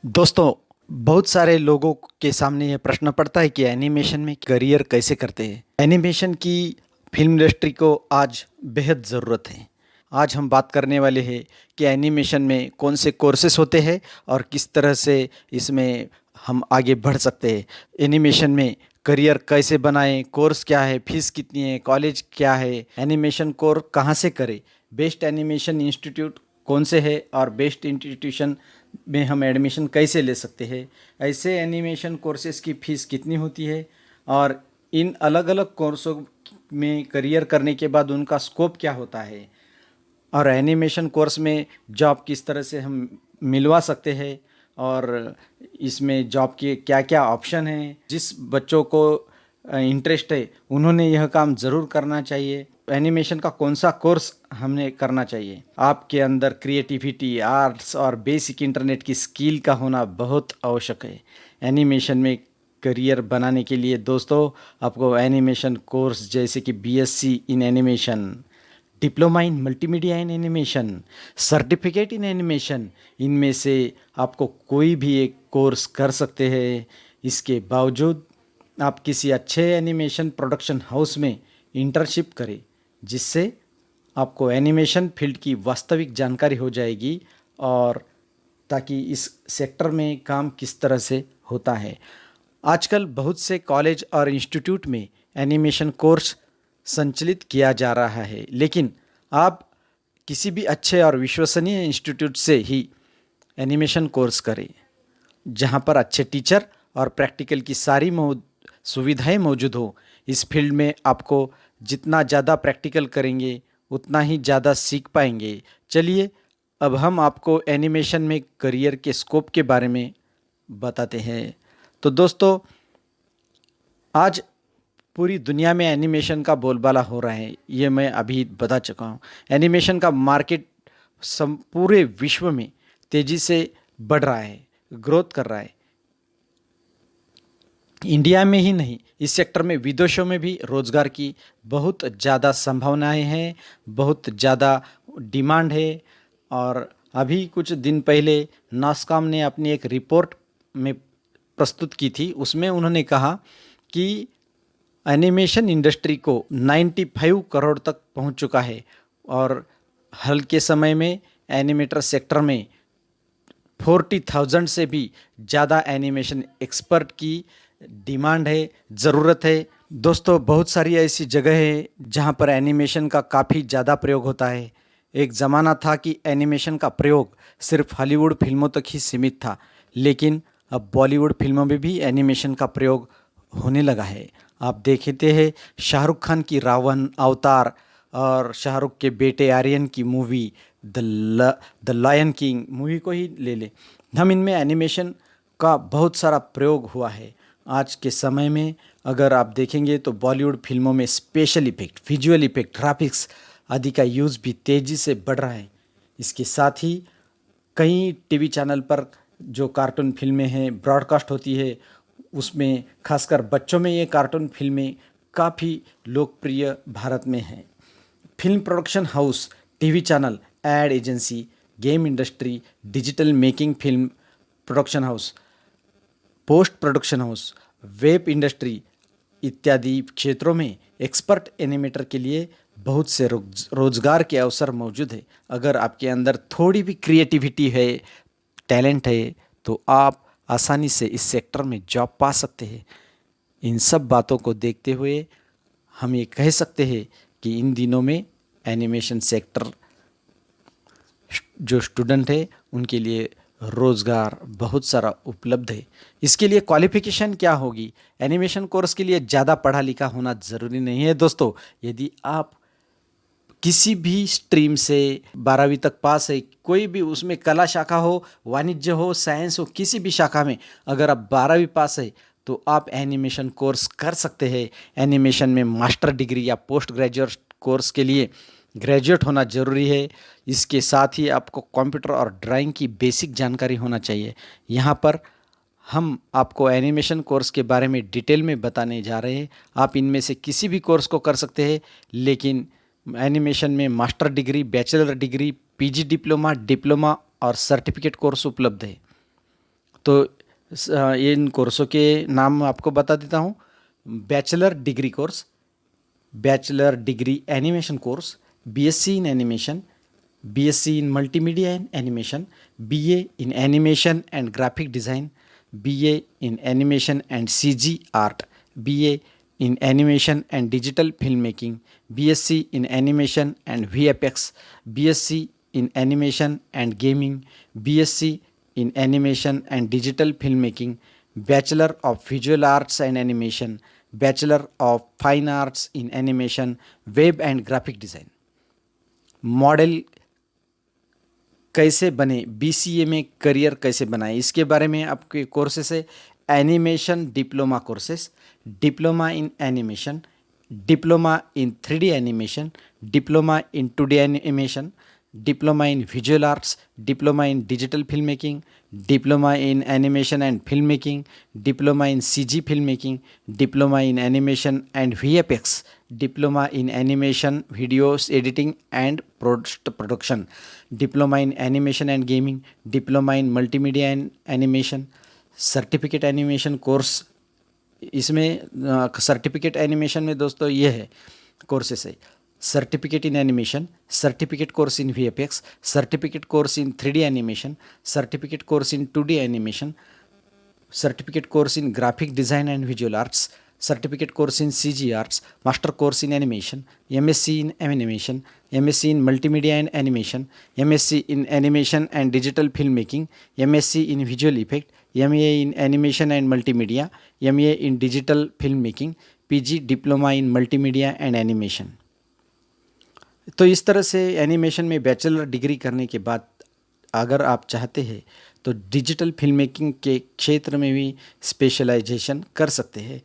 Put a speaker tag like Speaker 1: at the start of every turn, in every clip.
Speaker 1: दोस्तों, बहुत सारे लोगों के सामने ये प्रश्न पड़ता है कि एनिमेशन में करियर कैसे करते हैं। एनिमेशन की फिल्म इंडस्ट्री को आज बेहद ज़रूरत है। आज हम बात करने वाले हैं कि एनिमेशन में कौन से कोर्सेस होते हैं और किस तरह से इसमें हम आगे बढ़ सकते हैं। एनिमेशन में करियर कैसे बनाएं, कोर्स क्या है, फीस कितनी है, कॉलेज क्या है, एनिमेशन कोर्स कहाँ से करें, बेस्ट एनिमेशन इंस्टीट्यूट कौन से है और बेस्ट इंस्टीट्यूशन में हम एडमिशन कैसे ले सकते हैं। ऐसे एनिमेशन कोर्सेज़ की फ़ीस कितनी होती है और इन अलग अलग कोर्सों में करियर करने के बाद उनका स्कोप क्या होता है और एनिमेशन कोर्स में जॉब किस तरह से हम मिलवा सकते हैं और इसमें जॉब के क्या क्या ऑप्शन हैं। जिस बच्चों को इंटरेस्ट है उन्होंने यह काम ज़रूर करना चाहिए। एनिमेशन का कौन सा कोर्स हमने करना चाहिए। आपके अंदर क्रिएटिविटी, आर्ट्स और बेसिक इंटरनेट की स्किल का होना बहुत आवश्यक है एनिमेशन में करियर बनाने के लिए। दोस्तों, आपको एनिमेशन कोर्स जैसे कि BSc in animation, diploma in multimedia in animation, certificate in animation, इनमें से आपको कोई भी एक कोर्स कर सकते हैं। इसके बावजूद आप किसी अच्छे एनिमेशन प्रोडक्शन हाउस में इंटर्नशिप करें, जिससे आपको एनिमेशन फील्ड की वास्तविक जानकारी हो जाएगी और ताकि इस सेक्टर में काम किस तरह से होता है। आजकल बहुत से कॉलेज और इंस्टीट्यूट में एनिमेशन कोर्स संचालित किया जा रहा है, लेकिन आप किसी भी अच्छे और विश्वसनीय इंस्टीट्यूट से ही एनिमेशन कोर्स करें, जहां पर अच्छे टीचर और प्रैक्टिकल की सारी सुविधाएं मौजूद हो। इस फील्ड में आपको जितना ज़्यादा प्रैक्टिकल करेंगे उतना ही ज़्यादा सीख पाएंगे। चलिए, अब हम आपको एनिमेशन में करियर के स्कोप के बारे में बताते हैं। तो दोस्तों, आज पूरी दुनिया में एनिमेशन का बोलबाला हो रहा है, ये मैं अभी बता चुका हूँ। एनिमेशन का मार्केट पूरे विश्व में तेज़ी से बढ़ रहा है, ग्रोथ कर रहा है। इंडिया में ही नहीं, इस सेक्टर में विदेशों में भी रोज़गार की बहुत ज़्यादा संभावनाएं हैं, बहुत ज़्यादा डिमांड है। और अभी कुछ दिन पहले नास्कॉम ने अपनी एक रिपोर्ट में प्रस्तुत की थी, उसमें उन्होंने कहा कि एनिमेशन इंडस्ट्री को 95 करोड़ तक पहुंच चुका है और हाल के समय में एनिमेटर सेक्टर में 40,000 से भी ज़्यादा एनिमेशन एक्सपर्ट की डिमांड है, ज़रूरत है। दोस्तों, बहुत सारी ऐसी जगह है जहां पर एनिमेशन का काफ़ी ज़्यादा प्रयोग होता है। एक ज़माना था कि एनिमेशन का प्रयोग सिर्फ हॉलीवुड फिल्मों तक ही सीमित था, लेकिन अब बॉलीवुड फिल्मों में भी एनिमेशन का प्रयोग होने लगा है। आप देखते हैं शाहरुख खान की रावण, अवतार और शाहरुख के बेटे आर्यन की movie the lion king movie को ही ले लें, हम इनमें एनिमेशन का बहुत सारा प्रयोग हुआ है। आज के समय में अगर आप देखेंगे तो बॉलीवुड फिल्मों में special effect, visual effect, graphics आदि का यूज़ भी तेज़ी से बढ़ रहा है। इसके साथ ही कई टीवी चैनल पर जो कार्टून फिल्में हैं ब्रॉडकास्ट होती है, उसमें खासकर बच्चों में ये कार्टून फिल्में काफ़ी लोकप्रिय भारत में हैं। Film production house, TV channel, ad agency, game industry, digital making film production house, post production house, web industry इत्यादि क्षेत्रों में एक्सपर्ट एनिमेटर के लिए बहुत से रोजगार के अवसर मौजूद है। अगर आपके अंदर थोड़ी भी क्रिएटिविटी है, टैलेंट है, तो आप आसानी से इस सेक्टर में जॉब पा सकते हैं। इन सब बातों को देखते हुए हम ये कह सकते हैं कि इन दिनों में एनिमेशन सेक्टर जो स्टूडेंट है उनके लिए रोज़गार बहुत सारा उपलब्ध है। इसके लिए क्वालिफ़िकेशन क्या होगी? एनिमेशन कोर्स के लिए ज़्यादा पढ़ा लिखा होना ज़रूरी नहीं है दोस्तों। यदि आप किसी भी स्ट्रीम से 12वीं तक पास है, कोई भी उसमें कला शाखा हो, वाणिज्य हो, साइंस हो, किसी भी शाखा में अगर आप 12वीं पास है तो आप एनिमेशन कोर्स कर सकते हैं। एनिमेशन में मास्टर डिग्री या पोस्ट ग्रेजुएट कोर्स के लिए ग्रेजुएट होना ज़रूरी है। इसके साथ ही आपको कंप्यूटर और ड्राइंग की बेसिक जानकारी होना चाहिए। यहाँ पर हम आपको एनिमेशन कोर्स के बारे में डिटेल में बताने जा रहे हैं। आप इनमें से किसी भी कोर्स को कर सकते हैं, लेकिन एनिमेशन में master degree, bachelor degree, PG diploma, diploma और सर्टिफिकेट कोर्स उपलब्ध है। तो इन कोर्सों के नाम आपको बता देता हूँ। Bachelor degree course, bachelor degree animation course, BSc in animation, BSc in multimedia and animation, BA in animation and graphic design, BA in animation and CG art, BA in animation and digital filmmaking, BSc in animation and VFX, BSc in animation and gaming, BSc in animation and digital filmmaking, Bachelor of Visual Arts and Animation, Bachelor of Fine Arts in Animation, Web and Graphic Design. Model कैसे बने, BCA में career कैसे बनाए, इसके बारे में आपके courses है। Animation diploma courses, diploma in animation, diploma in 3D animation, diploma in 2D animation, diploma in visual arts, diploma in digital film making, diploma in animation and film making, diploma in CG film making, diploma in animation and VFX, diploma in animation videos editing and post production, diploma in animation and gaming, diploma in multimedia and animation, certificate animation course. इसमें certificate animation में दोस्तों ये है courses है: certificate in animation, certificate course in VFX, certificate course in 3D animation, certificate course in 2D animation, certificate course in graphic design and visual arts, certificate course in CG arts, master course in animation, MSc in animation, MSc in multimedia and animation, MSc in animation and digital film making, MSc in visual effect, MA in animation and multimedia, MA in digital film making, PG diploma in multimedia and animation. तो इस तरह से animation में bachelor degree करने के बाद अगर आप चाहते हैं तो डिजिटल फिल्म मेकिंग के क्षेत्र में भी स्पेशलाइजेशन कर सकते हैं,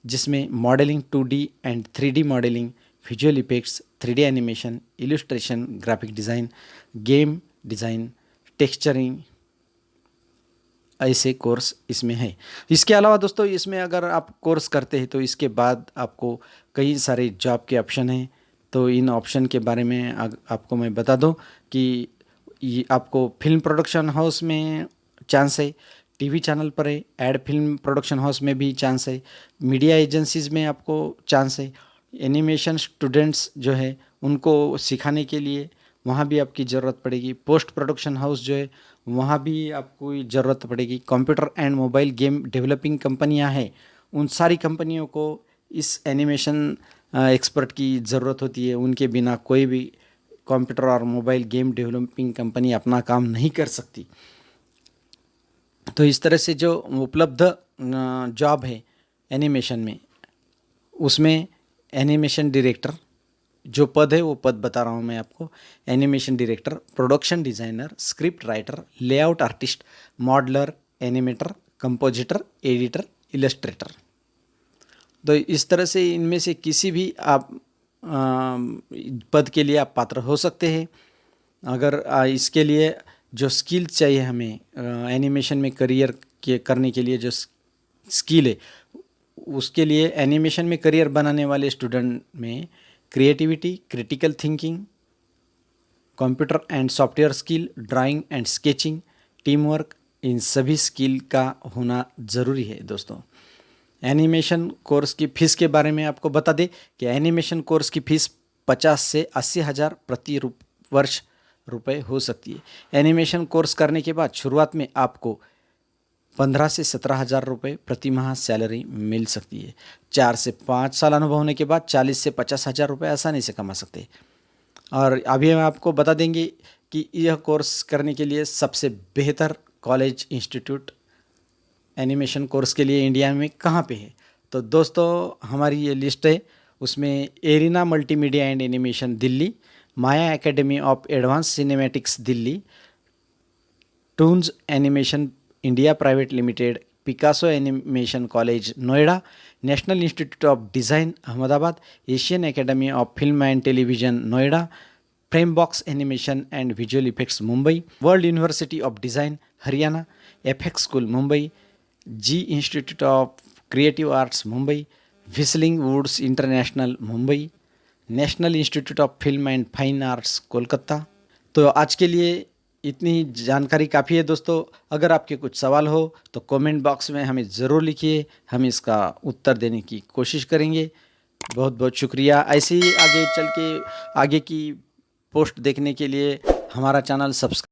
Speaker 1: जिसमें modelling 2D and 3D modelling, visual effects, 3D animation, illustration, graphic design, game design, texturing, ऐसे कोर्स इसमें है। इसके अलावा दोस्तों इसमें अगर आप कोर्स करते हैं तो इसके बाद आपको कई सारे जॉब के ऑप्शन हैं। तो इन ऑप्शन के बारे में आपको मैं बता दूं कि ये आपको फिल्म प्रोडक्शन हाउस में चांस है, टीवी चैनल पर है, एड फिल्म प्रोडक्शन हाउस में भी चांस है, मीडिया एजेंसीज़ में आपको चांस है, एनिमेशन स्टूडेंट्स जो है उनको सिखाने के लिए वहाँ भी आपकी ज़रूरत पड़ेगी, पोस्ट प्रोडक्शन हाउस जो है वहाँ भी आपको ज़रूरत पड़ेगी, computer and mobile game developing कंपनियाँ हैं, उन सारी कंपनियों को इस एनिमेशन एक्सपर्ट की ज़रूरत होती है। उनके बिना कोई भी कंप्यूटर और मोबाइल गेम डेवलपिंग कंपनी अपना काम नहीं कर सकती। तो इस तरह से जो उपलब्ध जॉब है एनिमेशन में, उसमें एनिमेशन डायरेक्टर जो पद है वो पद बता रहा हूँ मैं आपको। Animation director, production designer, script writer, layout artist, modeller, animator, compositor, editor, illustrator. तो इस तरह से इनमें से किसी भी आप पद के लिए आप पात्र हो सकते हैं। अगर इसके लिए जो स्किल चाहिए हमें एनिमेशन में करियर के करने के लिए जो स्किल है, उसके लिए एनिमेशन में करियर बनाने वाले स्टूडेंट में creativity, critical thinking, computer and software skill, drawing and sketching, team work, इन सभी स्किल का होना ज़रूरी है दोस्तों। एनिमेशन कोर्स की फ़ीस के बारे में आपको बता दें कि एनिमेशन कोर्स की फ़ीस 50 से 80 हज़ार प्रति वर्ष रुपए हो सकती है। एनिमेशन कोर्स करने के बाद शुरुआत में आपको 15 से 17 हज़ार रुपये प्रति माह सैलरी मिल सकती है। 4 से 5 साल अनुभव होने के बाद 40 से 50 हज़ार रुपये आसानी से कमा सकते हैं। और अभी हम आपको बता देंगे कि यह कोर्स करने के लिए सबसे बेहतर कॉलेज इंस्टीट्यूट एनिमेशन कोर्स के लिए इंडिया में कहाँ पे है। तो दोस्तों हमारी ये लिस्ट है, उसमें Arena Multimedia and Animation Delhi, Maya Academy of Advance Cinematics Delhi, Toons Animation India Private Limited, Picasso Animation College Noida, National Institute of Design Ahmedabad, Asian Academy of Film and Television Noida, Frameboxx Animation and Visual Effects Mumbai, World University of Design Haryana, FX School Mumbai, Zee Institute of Creative Arts Mumbai, Whistling Woods International Mumbai, National Institute of Film and Fine Arts Kolkata. तो आज के लिए इतनी जानकारी काफ़ी है दोस्तों। अगर आपके कुछ सवाल हो तो कमेंट बॉक्स में हमें ज़रूर लिखिए, हम इसका उत्तर देने की कोशिश करेंगे। बहुत बहुत शुक्रिया। ऐसे ही आगे चल के आगे की पोस्ट देखने के लिए हमारा चैनल सब्सक्राइब